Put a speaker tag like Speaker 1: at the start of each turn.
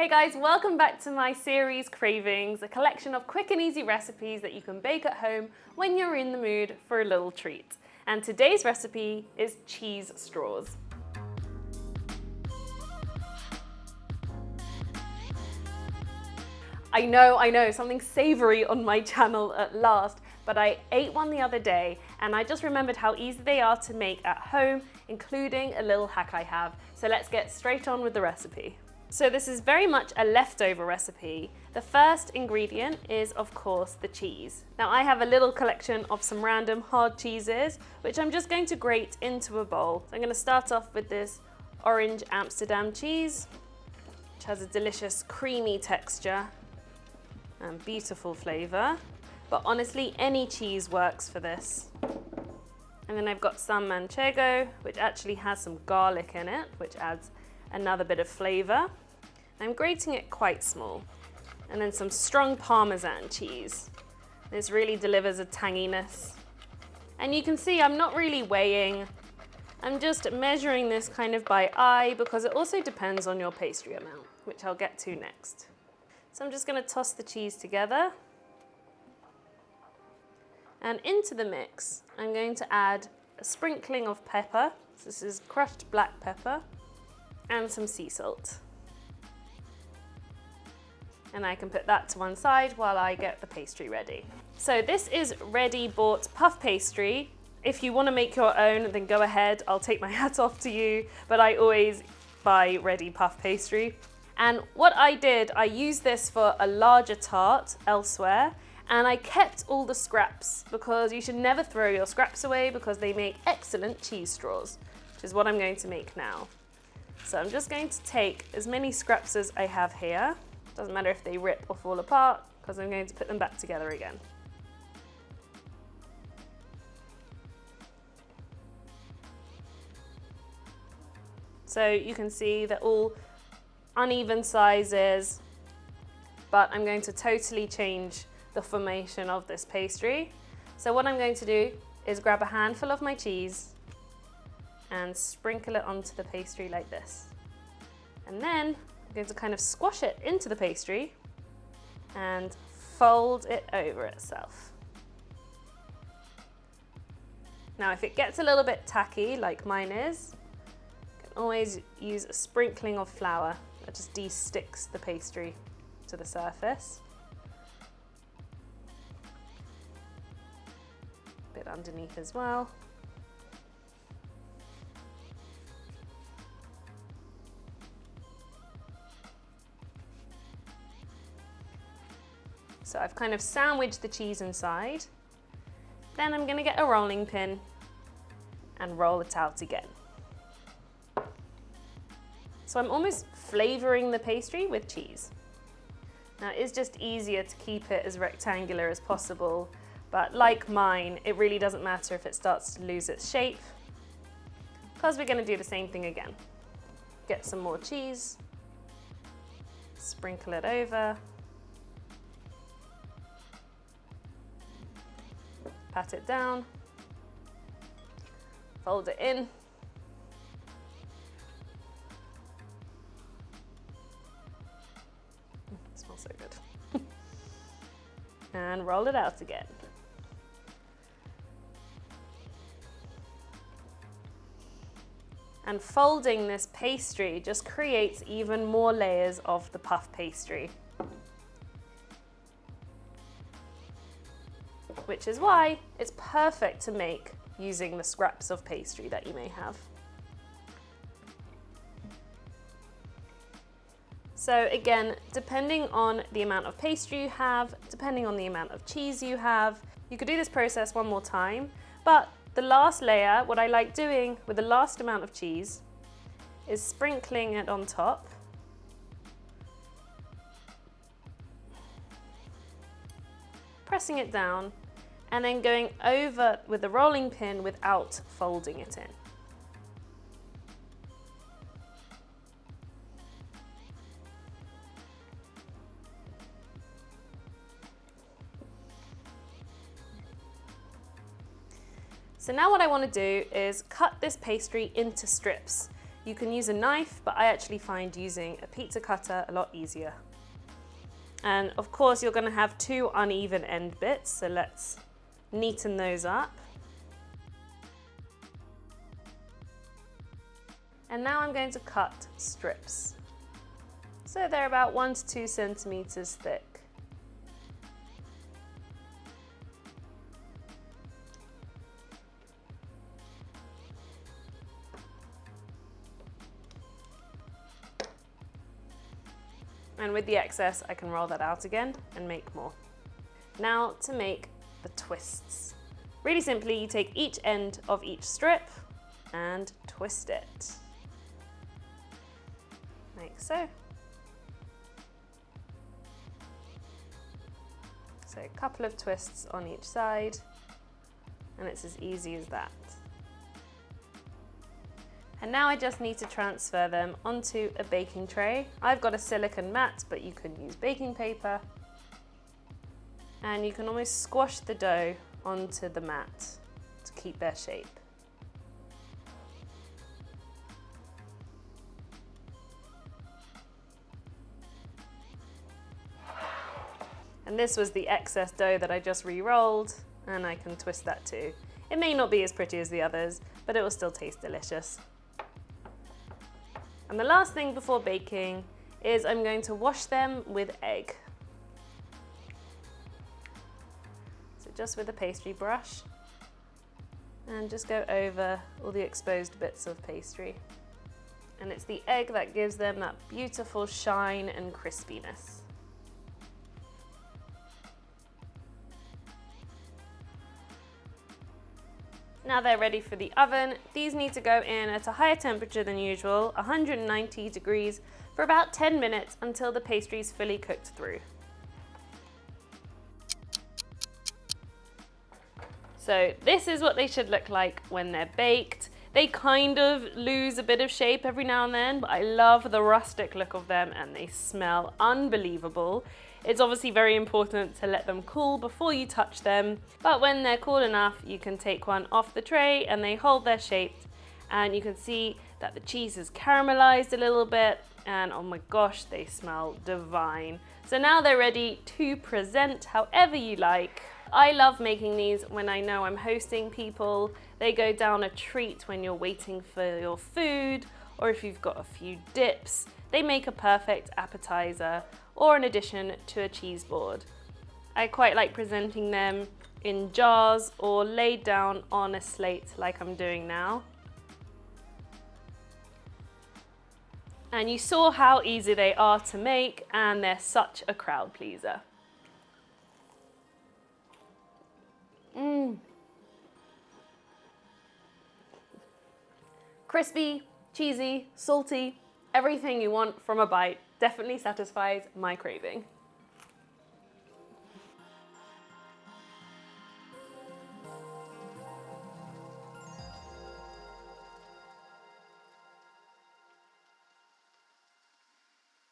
Speaker 1: Hey guys, welcome back to my series Cravings, a collection of quick and easy recipes that you can bake at home when you're in the mood for a little treat. And today's recipe is cheese straws. I know, something savory on my channel at last, but I ate one the other day and I just remembered how easy they are to make at home, including a little hack I have. So let's get straight on with the recipe. So this is very much a leftover recipe. The first ingredient is, of course, the cheese. Now I have a little collection of some random hard cheeses, which I'm just going to grate into a bowl. So I'm going to start off with this orange Amsterdam cheese, which has a delicious creamy texture and beautiful flavor. But honestly, any cheese works for this. And then I've got some manchego, which actually has some garlic in it, which adds another bit of flavor. I'm grating it quite small. And then some strong Parmesan cheese. This really delivers a tanginess. And you can see I'm not really weighing. I'm just measuring this kind of by eye because it also depends on your pastry amount, which I'll get to next. So I'm just going to toss the cheese together. And into the mix, I'm going to add a sprinkling of pepper. So this is crushed black pepper. And some sea salt. And I can put that to one side while I get the pastry ready. So this is ready bought puff pastry. If you want to make your own, then go ahead. I'll take my hat off to you, but I always buy ready puff pastry. And what I did, I used this for a larger tart elsewhere, and I kept all the scraps because you should never throw your scraps away because they make excellent cheese straws, which is what I'm going to make now. So I'm just going to take as many scraps as I have here. Doesn't matter if they rip or fall apart because I'm going to put them back together again. So you can see they're all uneven sizes, but I'm going to totally change the formation of this pastry. So what I'm going to do is grab a handful of my cheese and sprinkle it onto the pastry like this. And then I'm going to kind of squash it into the pastry and fold it over itself. Now if it gets a little bit tacky like mine is, you can always use a sprinkling of flour that just de-sticks the pastry to the surface. A bit underneath as well. So I've kind of sandwiched the cheese inside. Then I'm going to get a rolling pin and roll it out again. So I'm almost flavoring the pastry with cheese. Now it's just easier to keep it as rectangular as possible, but like mine, it really doesn't matter if it starts to lose its shape because we're going to do the same thing again. Get some more cheese, sprinkle it over. Pat it down, fold it in, it smells so good, and roll it out again. And folding this pastry just creates even more layers of the puff pastry, which is why it's perfect to make using the scraps of pastry that you may have. So again, depending on the amount of pastry you have, depending on the amount of cheese you have, you could do this process one more time, but the last layer, what I like doing with the last amount of cheese is sprinkling it on top. Pressing it down, and then going over with the rolling pin without folding it in. So now what I want to do is cut this pastry into strips. You can use a knife, but I actually find using a pizza cutter a lot easier. And of course, you're going to have two uneven end bits, so let's neaten those up. And now I'm going to cut strips. So they're about 1 to 2 centimeters thick. And with the excess, I can roll that out again and make more. Now to make the twists. Really simply, you take each end of each strip and twist it. Like so. So a couple of twists on each side, and it's as easy as that. And now I just need to transfer them onto a baking tray. I've got a silicone mat, but you can use baking paper. And you can almost squash the dough onto the mat to keep their shape. And this was the excess dough that I just re-rolled, and I can twist that too. It may not be as pretty as the others, but it will still taste delicious. And the last thing before baking is I'm going to wash them with egg. So just with a pastry brush, and just go over all the exposed bits of pastry. And it's the egg that gives them that beautiful shine and crispiness. Now they're ready for the oven. These need to go in at a higher temperature than usual, 190 degrees, for about 10 minutes until the pastry is fully cooked through. So this is what they should look like when they're baked. They kind of lose a bit of shape every now and then, but I love the rustic look of them and they smell unbelievable. It's obviously very important to let them cool before you touch them, but when they're cool enough, you can take one off the tray and they hold their shape, and you can see that the cheese is caramelized a little bit, and oh my gosh, they smell divine. So now they're ready to present however you like. I love making these when I know I'm hosting people. They go down a treat when you're waiting for your food, or if you've got a few dips. They make a perfect appetizer or an addition to a cheese board. I quite like presenting them in jars or laid down on a slate like I'm doing now. And you saw how easy they are to make, and they're such a crowd pleaser. Crispy, cheesy, salty, everything you want from a bite. Definitely satisfies my craving.